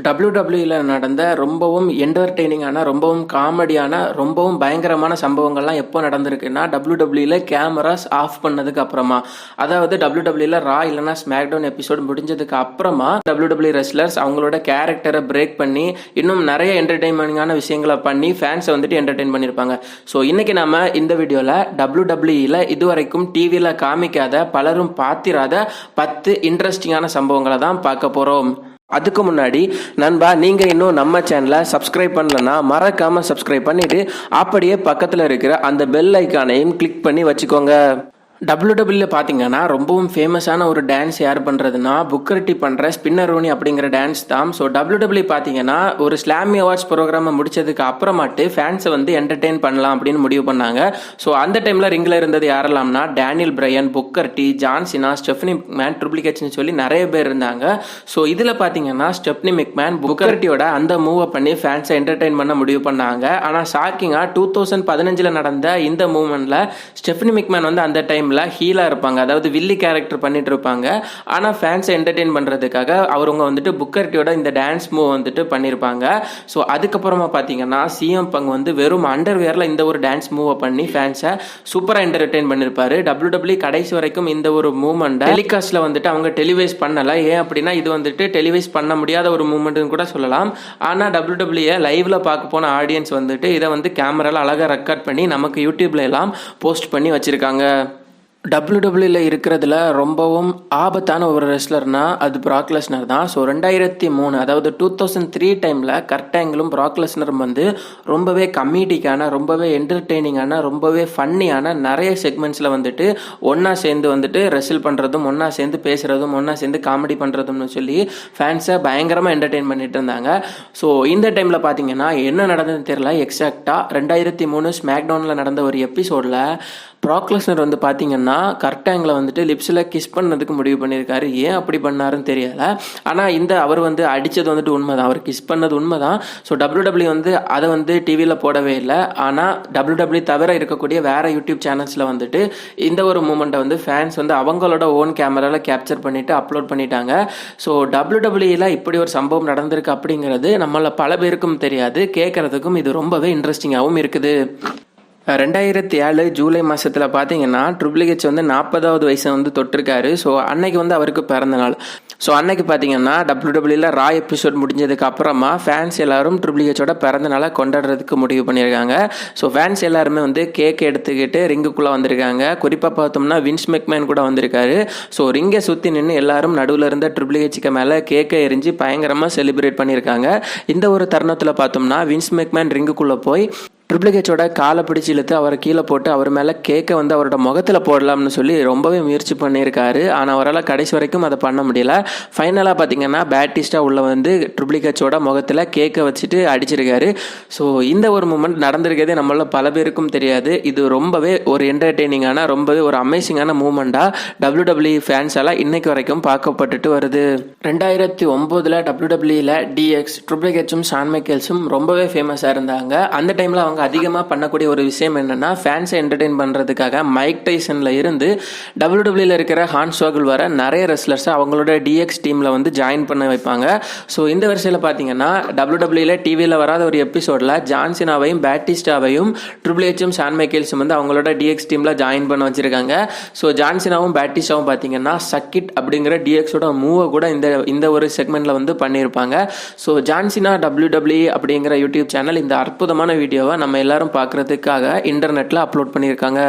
WWE நடந்த ரொம்பவும் என்டர்டெய்னிங்கான, ரொம்பவும் காமெடியான, ரொம்பவும் பயங்கரமான சம்பவங்கள்லாம் எப்போ நடந்திருக்குன்னா, WWE கேமராஸ் ஆஃப் பண்ணதுக்கு அப்புறமா. அதாவது WWE ரா இல்லைனா ஸ்மாக்டவுன் எபிசோட் முடிஞ்சதுக்கு அப்புறமா WWE ரெஸ்லர்ஸ் அவங்களோட கேரக்டரை பிரேக் பண்ணி இன்னும் நிறைய என்டர்டெயின்மெண்டான விஷயங்களை பண்ணி ஃபேன்ஸை வந்துட்டு என்டர்டெயின் பண்ணியிருப்பாங்க. ஸோ இன்னைக்கு நாம இந்த வீடியோவில் WWE இதுவரைக்கும் டிவியில் காமிக்காத, பலரும் பார்த்திராத 10 இன்ட்ரெஸ்டிங்கான சம்பவங்களை தான் பார்க்க போகிறோம். அதுக்கு முன்னாடி நண்பா, நீங்கள் இன்னும் நம்ம சேனலை சப்ஸ்கிரைப் பண்ணலன்னா மறக்காமல் சப்ஸ்கிரைப் பண்ணிவிட்டு அப்படியே பக்கத்தில் இருக்கிற அந்த பெல் ஐக்கானையும் கிளிக் பண்ணி வச்சுக்கோங்க. WWE பார்த்தீங்கன்னா ரொம்பவும் ஃபேமஸான ஒரு டான்ஸ் யார் பண்ணுறதுன்னா, புக்கர் டி பண்ணுற ஸ்பின்னரோனி அப்படிங்கிற டான்ஸ் தான். ஸோ WWE பார்த்தீங்கன்னா ஒரு ஸ்லாமி அவார்ட்ஸ் ப்ரோக்ராமை முடிச்சதுக்கு அப்புறமாட்டு ஃபேன்ஸை வந்து என்டர்டெயின் பண்ணலாம் அப்படின்னு முடிவு பண்ணாங்க. ஸோ அந்த டைமில் ரிங்கில் இருந்தது யாரெல்லாம்னா, Daniel Bryan, Booker T, John Cena, Stephanie McMahon, Triple ஹெச்னு சொல்லி நிறைய பேர் இருந்தாங்க. ஸோ இதில் பார்த்தீங்கன்னா ஸ்டெஃபனி மெக்மேன் புக்கர் டியோட அந்த மூவை பண்ணி ஃபேன்ஸை என்டர்டெயின் பண்ண முடிவு பண்ணாங்க. ஆனால் ஷாக்கிங்காக 2015 நடந்த இந்த மூமெண்ட்டில் ஸ்டெஃபனி மெக்மேன் வந்து அந்த டைம் ஹீலா இருப்பாங்க, அதாவது வில்லி கேரக்டர் பண்ணிட்டு இருப்பாங்க. ஆனா ஃபேன்ஸை என்டர்டெயின் பண்றதுக்காக அவங்க வந்துட்டு புக்கர் டியோட இந்த டான்ஸ் மூவ் வந்துட்டு பண்ணிருப்பாங்க. ஸோ அதுக்கப்புறமா பாத்தீங்கன்னா சிஎம் பங்க் வந்து வெறும் அண்டர்வேர்ல இந்த ஒரு டான்ஸ் மூவ் பண்ணி ஃபேன்ஸை சூப்பரா என்டர்டெயின் பண்ணிருப்பாரு. WWE கடைசி வரைக்கும் இந்த ஒரு மூவ்மெண்ட் டெலிகாஸ்ட்ல வந்துட்டு அவங்க டெலிவைஸ் பண்ணல. ஏன் அப்படின்னா இது வந்துட்டு டெலிவைஸ் பண்ண முடியாத ஒரு மூவ்மெண்ட்னு கூட சொல்லலாம். ஆனா WWE லைவ்ல பார்க்க போன ஆடியன்ஸ் வந்துட்டு இதை வந்து கேமரால அழகா ரெக்கார்ட் பண்ணி நமக்கு யூடியூப்ல எல்லாம் போஸ்ட் பண்ணி வச்சிருக்காங்க. WWE இருக்கிறதுல ரொம்பவும் ஆபத்தான ஒரு ரெஸ்லர்னா அது பிராக் லெஸ்னர் தான். ஸோ 2003 அதாவது 2003 டைமில் கர்ட் ஆங்கிளும் பிராக் லெஸ்னரும் வந்து ரொம்பவே கமெடிக்கான, ரொம்பவே என்டர்டெய்னிங்கான, ரொம்பவே ஃபன்னியான நிறைய செக்மெண்ட்ஸில் வந்துட்டு ஒன்றா சேர்ந்து வந்துட்டு ரெஸ்ல் பண்ணுறதும், ஒன்றா சேர்ந்து பேசுகிறதும், ஒன்றா சேர்ந்து காமெடி பண்ணுறதும்னு சொல்லி ஃபேன்ஸை பயங்கரமாக என்டர்டெயின் பண்ணிட்டு இருந்தாங்க. ஸோ இந்த டைமில் பார்த்தீங்கன்னா என்ன நடந்ததுன்னு தெரியல. எக்ஸாக்டாக 2003 ஸ்மாக்டவுனில் நடந்த ஒரு எபிசோடில் பிராக் லெஸ்னர் வந்து பார்த்தீங்கன்னா கர்ட் ஆங்கிளை வந்துட்டு லிப்ஸில் கிஸ் பண்ணதுக்கு முடிவு பண்ணியிருக்காரு. ஏன் அப்படி பண்ணாருன்னு தெரியல. ஆனால் அவர் வந்து அடித்தது வந்துட்டு உண்மைதான், அவர் கிஸ் பண்ணது உண்மைதான். ஸோ WWE வந்து அதை வந்து டிவியில் போடவே இல்லை. ஆனால் WWE தவிர இருக்கக்கூடிய வேற யூடியூப் சேனல்ஸில் வந்துட்டு இந்த ஒரு மூமெண்ட்டை வந்து ஃபேன்ஸ் வந்து அவங்களோட ஓன் கேமராவில் கேப்சர் பண்ணிட்டு அப்லோட் பண்ணிட்டாங்க. ஸோ WWE இப்படி ஒரு சம்பவம் நடந்திருக்கு அப்படிங்கிறது நம்மள பல பேருக்கும் தெரியாது. கேட்கறதுக்கும் இது ரொம்பவே இன்ட்ரெஸ்டிங்காகவும் இருக்குது. 2007 ஜூலை மாதத்தில் பார்த்தீங்கன்னா ட்ரிபிள் ஹெச் வந்து 40வது வயசை வந்து தொட்டிருக்காரு. ஸோ அன்னைக்கு வந்து அவருக்கு பிறந்த நாள். ஸோ அன்னைக்கு பார்த்தீங்கன்னா WWE ரா எபிசோட் முடிஞ்சதுக்கு அப்புறமா ஃபேன்ஸ் எல்லாரும் ட்ரிபிள் ஹெச்சோட பிறந்த நாளை கொண்டாடுறதுக்கு முடிவு பண்ணியிருக்காங்க. ஸோ ஃபேன்ஸ் எல்லாருமே வந்து கேக் எடுத்துக்கிட்டு ரிங்குக்குள்ளே வந்திருக்காங்க. குறிப்பாக பார்த்தோம்னா வின்ஸ் மெக்மேன் கூட வந்திருக்காரு. ஸோ ரிங்கை சுற்றி நின்று எல்லாரும் நடுவில் இருந்த ட்ரிபிள் ஹெச்சுக்கு மேலே கேக்கை எரிஞ்சு பயங்கரமாக செலிப்ரேட் பண்ணியிருக்காங்க. இந்த ஒரு தருணத்தில் பார்த்தோம்னா வின்ஸ் மெக்மேன் ரிங்குக்குள்ளே போய் ட்ரிபிள் ஹெச்சோட காலை பிடிச்சி இழுத்து அவரை கீழே போட்டு அவர் மேலே கேக்கை வந்து அவரோட முகத்தில் போடலாம்னு சொல்லி ரொம்பவே முயற்சி பண்ணியிருக்காரு. ஆனால் அவரால் கடைசி வரைக்கும் அதை பண்ண முடியல. ஃபைனலாக பார்த்தீங்கன்னா பேட்டிஸ்டா உள்ள வந்து ட்ரிபிள் ஹெச்சோட முகத்தில் கேக்கை வச்சுட்டு அடிச்சிருக்காரு. ஸோ இந்த ஒரு மூமெண்ட் நடந்திருக்கிறதே நம்மள பல பேருக்கும் தெரியாது. இது ரொம்பவே ஒரு என்டர்டெய்னிங்கான, ரொம்பவே ஒரு அமேசிங்கான மூமெண்ட்டாக WWE ஃபேன்ஸால் இன்னைக்கு வரைக்கும் பார்க்கப்பட்டுட்டு வருது. 2009 WWE DX ட்ரிபிள் ஹெச்சும் ஷான் மைக்கேல்ஸும் ரொம்பவே ஃபேமஸாக இருந்தாங்க. அந்த டைமில் அவங்க அதிகமாக பண்ணக்கூடிய ஒரு விஷயம் என்னன்னா, ஃபேன்ஸை என்டர்டெயின் பண்ணுறதுக்காக மைக் டைசன்ல இருந்து WWE இருக்கிற ஹான்ஸ் வாகல் வர நிறைய ரெஸ்லர்ஸை அவங்களோட DX டீமில் வந்து ஜாயின் பண்ண வைப்பாங்க. ஸோ இந்த வருஷத்தில் பார்த்தீங்கன்னா WWE டிவியில் வராத ஒரு எபிசோடில் ஜான்சினாவையும் பேட்டிஸ்டாவையும் ட்ரிபிள் ஹெச்சும் ஷான் மைக்கேல்ஸும் வந்து அவங்களோட DX டீமில் ஜாயின் பண்ண வச்சிருக்காங்க. ஸோ ஜான்சினாவும் பேட்டிஸ்டாவும் பார்த்தீங்கன்னா சக்கிட் அப்படிங்கிற DXோட மூவை கூட இந்த ஒரு செக்மெண்ட்ல வந்து பண்ணியிருப்பாங்க. ஸோ ஜான்சினா WWE அப்படிங்கிற யூடியூப் சேனல் இந்த அற்புதமான வீடியோவை நம்ம எல்லாரும் பார்க்கறதுக்காக இன்டர்நெட்டில் அப்லோட் பண்ணியிருக்காங்க.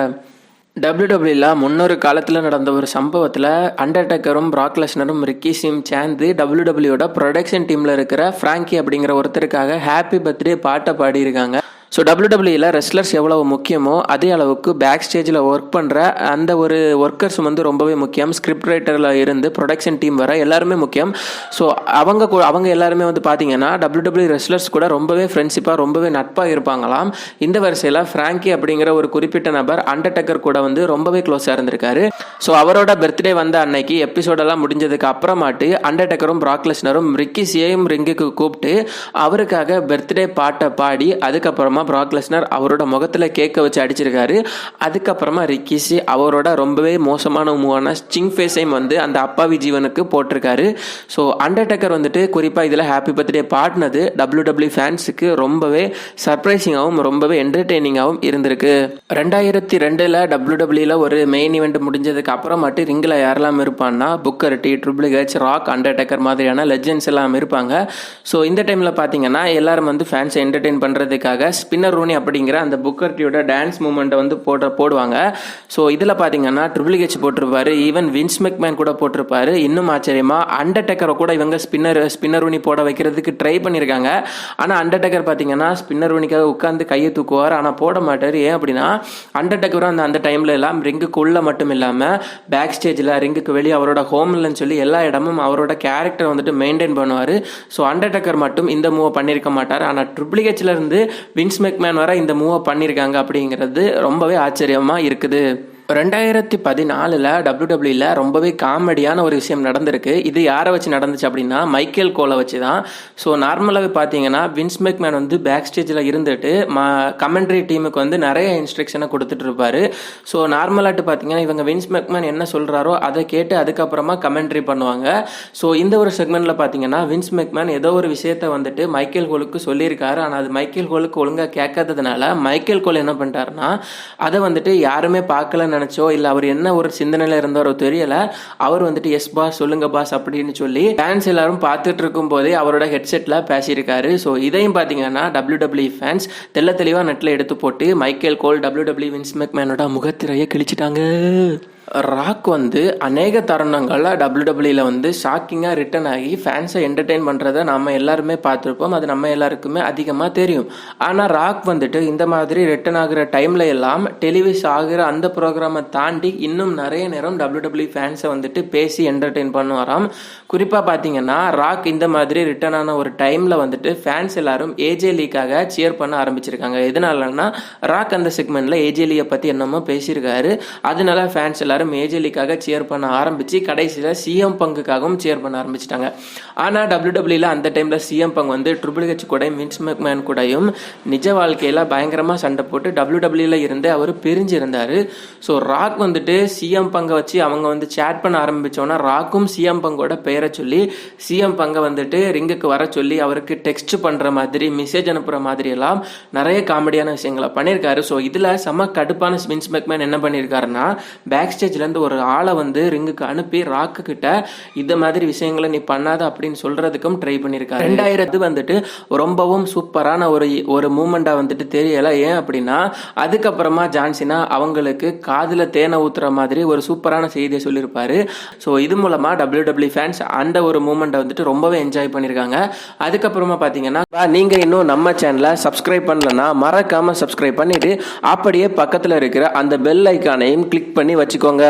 WWE முன்னொரு காலத்தில் நடந்த ஒரு சம்பவத்தில் அண்டர்டேக்கரும் பிராக் லெஸ்னரும் ரிக்கி சிம் சேர்ந்து WWEயோட ப்ரொடக்ஷன் டீமில் இருக்கிற ஃப்ராங்கி அப்படிங்கிற ஒருத்தருக்காக ஹாப்பி பர்த்டே பாட்டை பாடியிருக்காங்க. ஸோ WWE ரெஸ்லர்ஸ் எவ்வளவு முக்கியமோ அதே அளவுக்கு பேக் ஸ்டேஜில் ஒர்க் பண்ணுற அந்த ஒரு ஒர்க்கர்ஸும் வந்து ரொம்பவே முக்கியம். ஸ்கிரிப்ட் ரைட்டரில் இருந்து ப்ரொடக்ஷன் டீம் வர எல்லாருமே முக்கியம். ஸோ அவங்க எல்லாருமே வந்து பார்த்தீங்கன்னா WWE ரெஸ்லர்ஸ் கூட ரொம்பவே ஃப்ரெண்ட்ஷிப்பாக, ரொம்பவே நட்பாக இருப்பாங்களாம். இந்த வரிசையில் ஃப்ராங்கி அப்படிங்கிற ஒரு குறிப்பிட்ட நபர் அண்டர்டேக்கர் கூட வந்து ரொம்பவே க்ளோஸாக இருந்திருக்காரு. ஸோ அவரோட பர்த்டே வந்த அன்னைக்கு எபிசோடெல்லாம் முடிஞ்சதுக்கு அப்புறமாட்டு அண்டர்டேக்கரும் பிராக் லெஸ்னரும் ரிக்கி சியையும் ரிங்குக்கு கூப்பிட்டு அவருக்காக பர்த்டே பாட்டை பாடி அதுக்கப்புறமா அதுக்கப்புறமா பிராக் லெஸ்னர் அவரோட முகத்தில் கேட்க வச்சு அடிச்சிருக்காரு. அதுக்கப்புறமா ரிக்கிஷி அவரோட ரொம்பவே மோசமான மூவான ஸ்டிங் ஃபேஸையும் வந்து அந்த அப்பாவி ஜீவனுக்கு போட்டிருக்காரு. ஸோ அண்டர்டேக்கர் வந்துட்டு குறிப்பாக இதில் ஹாப்பி பர்த்டே பாடினது WWE ஃபேன்ஸுக்கு ரொம்பவே சர்ப்ரைசிங்காகவும் ரொம்பவே என்டர்டெய்னிங்காகவும் இருந்திருக்கு. 2002 WWE ஒரு மெயின் ஈவெண்ட் முடிஞ்சதுக்கு அப்புறமாட்டு ரிங்கில் யாரெல்லாம் இருப்பான்னா Booker T, Triple H, Rock, Undertaker மாதிரியான லெஜெண்ட்ஸ் எல்லாம் இருப்பாங்க. ஸோ இந்த டைமில் பார்த்தீங்கன்னா எல்லாரும் வந்து ஃபேன்ஸை என்டர்டெயின் பண்ணுறதுக்காக ஸ்பின்னர் ரூனி அப்படிங்கிற அந்த புக்கர் டியோட டான்ஸ் மூமெண்ட்டை வந்து போடுவாங்க. ஸோ இதில் பார்த்தீங்கன்னா ட்ரிபிள் ஹெச் போட்டிருப்பாரு, ஈவன் வின்ஸ் மெக்மேன் கூட போட்டிருப்பாரு. இன்னும் ஆச்சரியமா அண்டர்டேக்கரை கூட இவங்க ஸ்பின்னர் ரூனி போட வைக்கிறதுக்கு ட்ரை பண்ணியிருக்காங்க. ஆனால் அண்டர்டேக்கர் பார்த்தீங்கன்னா ஸ்பின்னர் ரூனிக்காக உட்காந்து கையை தூக்குவார், ஆனால் போட மாட்டார். ஏன் அப்படின்னா அண்டர்டேக்கரும் அந்த டைமில் எல்லாம் ரிங்குக்குள்ளே மட்டும் இல்லாமல் பேக் ஸ்டேஜில் ரிங்குக்கு வெளியே அவரோட ஹோம்லன்னு சொல்லி எல்லா இடமும் அவரோட கேரக்டர் வந்துட்டு மெயின்டைன் பண்ணுவார். ஸோ அண்டர்டேக்கர் மட்டும் இந்த மூவை பண்ணியிருக்க மாட்டார். ஆனால் ட்ரிபிள் ஹெச்ல இருந்து வின்ஸ் மெக்மேன் வர இந்த மூவை பண்ணியிருக்காங்க அப்படிங்கிறது ரொம்பவே ஆச்சரியமாக இருக்குது. 2014 WWE ரொம்பவே காமெடியான ஒரு விஷயம் நடந்திருக்கு. இது யாரை வச்சு நடந்துச்சு அப்படின்னா மைக்கேல் கோலை வச்சு தான். ஸோ நார்மலாகவே பார்த்தீங்கன்னா வின்ஸ் மெக்மேன் வந்து பேக் ஸ்டேஜில் இருந்துட்டு கமெண்ட்ரி டீமுக்கு வந்து நிறைய இன்ஸ்ட்ரக்ஷனை கொடுத்துட்டு இருப்பாரு. ஸோ நார்மலாட்டு பார்த்தீங்கன்னா இவங்க வின்ஸ் மெக்மேன் என்ன சொல்கிறாரோ அதை கேட்டு அதுக்கப்புறமா கமெண்ட்ரி பண்ணுவாங்க. ஸோ இந்த ஒரு செக்மெண்ட்டில் பார்த்தீங்கன்னா வின்ஸ் மெக்மேன் ஏதோ ஒரு விஷயத்தை வந்துட்டு மைக்கேல் கோலுக்கு சொல்லியிருக்காரு. ஆனால் அது மைக்கேல் கோலுக்கு ஒழுங்காக கேட்காததுனால மைக்கேல் கோல் என்ன பண்ணிட்டாருன்னா அதை வந்துட்டு யாருமே பார்க்கலன்னு நினைச்சோ இல்ல அவர் என்ன ஒரு சிந்தனையில இருந்தாரோ தெரியல, அவர் வந்துட்டு எஸ் பாஸ் சொல்லுங்க பாஸ் அப்படின்னு சொல்லி ஃபேன்ஸ் எல்லாரும் பார்த்துட்டு இருக்கும் போதே அவரோட ஹெட்செட்ல பேசியிருக்காரு. ஸோ இதையும் பார்த்தீங்கன்னா WWE ஃபேன்ஸ் தெள்ள தெளிவா நெட்ல எடுத்து போட்டு மைக்கேல் கோல் WWE வின்ஸ் மெக்மேனோட முகத்திரையை கிழிச்சிட்டாங்க. ராக் வந்து அநேக தருணங்களில் WWE வந்து ஷாக்கிங்காக ரிட்டர்ன் ஆகி ஃபேன்ஸை என்டர்டெயின் பண்ணுறதை நம்ம எல்லாருமே பார்த்துருப்போம். அது நம்ம எல்லாருக்குமே அதிகமாக தெரியும். ஆனால் ராக் வந்துட்டு இந்த மாதிரி ரிட்டர்ன் ஆகிற டைமில் எல்லாம் டெலிவிஸ் ஆகிற அந்த ப்ரோக்ராமை தாண்டி இன்னும் நிறைய நேரம் WWE ஃபேன்ஸை வந்துட்டு பேசி என்டர்டெயின் பண்ணுவாராம். குறிப்பாக பார்த்தீங்கன்னா ராக் இந்த மாதிரி ரிட்டர்ன் ஆன ஒரு டைமில் வந்துட்டு ஃபேன்ஸ் எல்லாரும் ஏஜே லீக்காக சியர் பண்ண ஆரம்பிச்சிருக்காங்க. எதனாலன்னா ராக் அந்த செக்மெண்ட்டில் ஏஜே லீயை பற்றி என்னமோ பேசியிருக்காரு. அதனால ஃபேன்ஸ் எல்லாரும் ஏஜலிக்காக சியர் பண்ண ஆரம்பிச்சு கடைசியில் சிஎம் பங்குக்காகவும் சியர் பண்ண ஆரம்பிச்சிட்டாங்க. ஆனால் WWE அந்த டைமில் சிஎம் பங்க் வந்து ட்ரிபிள் ஹெச் கூடயும் வின்ஸ் மெக்மேன் கூடயும் நிஜ வாழ்க்கையில் பயங்கரமாக சண்டை போட்டு WWE இருந்து அவர் பிரிஞ்சிருந்தார். ஸோ ராக் வந்துட்டு சிஎம் பங்கை வச்சு அவங்க வந்து சேட் பண்ண ஆரம்பித்தோன்னா ராக்கும் சிஎம் பங்கோட பெயரை சொல்லி சிஎம் பங்கை வந்துட்டு ரிங்குக்கு வர சொல்லி அவருக்கு டெக்ஸ்ட் பண்ணுற மாதிரி மெசேஜ் அனுப்புகிற மாதிரி எல்லாம் நிறைய காமெடியான விஷயங்களை பண்ணியிருக்காரு. ஸோ இதில் செம கடுப்பான வின்ஸ் மெக்மேன் என்ன பண்ணியிருக்காருன்னா பேக் ஸ்டேஜ்லேருந்து ஒரு ஆளை வந்து ரிங்குக்கு அனுப்பி ராக்கு கிட்ட இந்த மாதிரி விஷயங்களை நீ பண்ணாத அப்படின்னு சொல்றதுக்கும் ட்ரை பண்ணியிருக்காரு. 2000 வந்துட்டு ரொம்பவும் சூப்பரான ஒரு மூமெண்டா வந்துட்டு தெரியல. ஏன் அப்படின்னா அதுக்கப்புறமா ஜான்சினா அவங்களுக்கு காதுல தேனை ஊத்துற மாதிரி ஒரு சூப்பரான செய்தியை சொல்லியிருப்பாரு. ஸோ இது மூலமா WWE ஃபேன்ஸ் அந்த ஒரு மூமெண்ட்டை வந்துட்டு ரொம்பவே என்ஜாய் பண்ணியிருக்காங்க. அதுக்கப்புறமா பார்த்தீங்கன்னா நீங்க இன்னும் நம்ம சேனலை சப்ஸ்கிரைப் பண்ணலன்னா மறக்காம சப்ஸ்கிரைப் பண்ணிட்டு அப்படியே பக்கத்தில் இருக்கிற அந்த பெல் ஐக்கானையும் கிளிக் பண்ணி வச்சுக்கோங்க.